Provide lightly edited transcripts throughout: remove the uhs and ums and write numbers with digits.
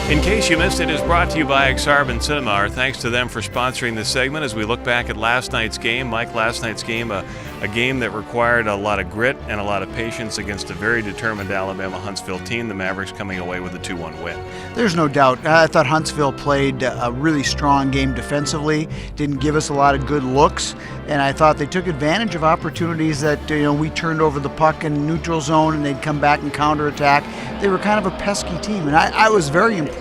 In case you missed it, is brought to you by ICYMI. Our thanks to them for sponsoring this segment as we look back at last night's game. Mike, last night's game, a game that required a lot of grit and a lot of patience against a very determined Alabama-Huntsville team. The Mavericks coming away with a 2-1 win. There's no doubt. I thought Huntsville played a really strong game defensively, didn't give us a lot of good looks, and I thought they took advantage of opportunities that we turned over the puck in neutral zone and they'd come back and counterattack. They were kind of a pesky team, and I was very impressed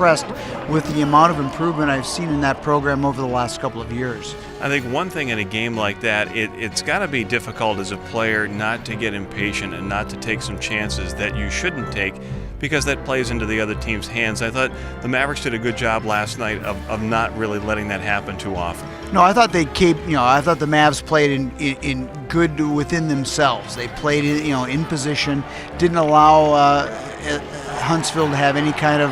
with the amount of improvement I've seen in that program over the last couple of years. I think one thing in a game like that, it's got to be difficult as a player not to get impatient and not to take some chances that you shouldn't take, because that plays into the other team's hands. I thought the Mavericks did a good job last night of not really letting that happen too often. No, I thought I thought the Mavs played in good within themselves. They played in position, didn't allow Huntsville to have any kind of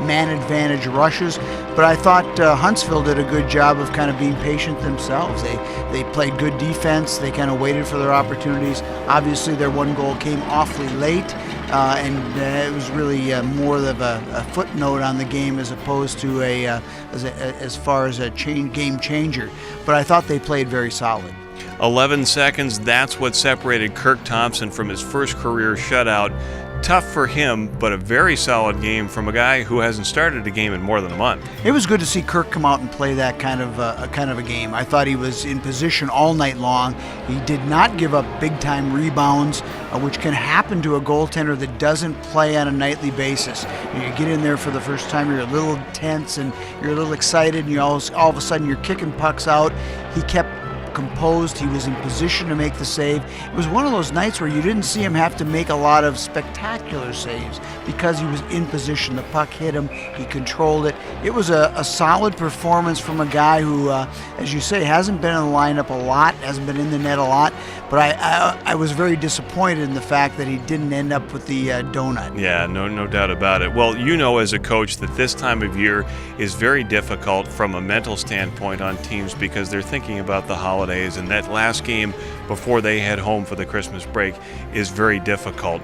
man advantage rushes, but I thought Huntsville did a good job of kind of being patient themselves. They played good defense. They kind of waited for their opportunities. Obviously, their one goal came awfully late, and it was really more of a footnote on the game as opposed to as far as a game changer. But I thought they played very solid. 11 seconds, that's what separated Kirk Thompson from his first career shutout. Tough for him, but a very solid game from a guy who hasn't started a game in more than a month. It was good to see Kirk come out and play that kind of a game. I thought he was in position all night long. He did not give up big-time rebounds, which can happen to a goaltender that doesn't play on a nightly basis. You get in there for the first time, you're a little tense and you're a little excited, and all of a sudden you're kicking pucks out. He kept composed. He was in position to make the save. It was one of those nights where you didn't see him have to make a lot of spectacular saves because he was in position. The puck hit him. He controlled it. It was a solid performance from a guy who, as you say, hasn't been in the lineup a lot, hasn't been in the net a lot, but I was very disappointed in the fact that he didn't end up with the donut. Yeah, no doubt about it. Well, as a coach that this time of year is very difficult from a mental standpoint on teams because they're thinking about the holidays, and that last game before they head home for the Christmas break is very difficult.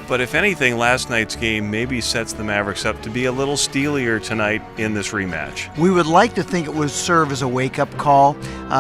But if anything, last night's game maybe sets the Mavericks up to be a little steelier tonight in this rematch. We would like to think it would serve as a wake-up call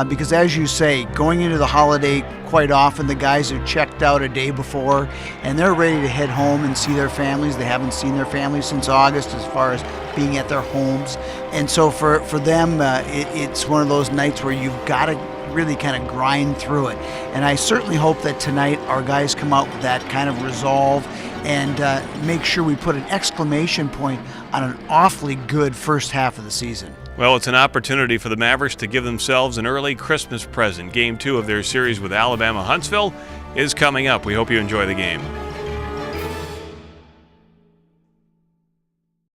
because, as you say, going into the holiday, quite often the guys are checked out a day before and they're ready to head home and see their families. They haven't seen their families since August as far as being at their homes. And so for them, it's one of those nights where you've got to really kind of grind through it. And I certainly hope that tonight our guys come out with that kind of resolve and make sure we put an exclamation point on an awfully good first half of the season. Well, it's an opportunity for the Mavericks to give themselves an early Christmas present. Game 2 of their series with Alabama-Huntsville is coming up. We hope you enjoy the game.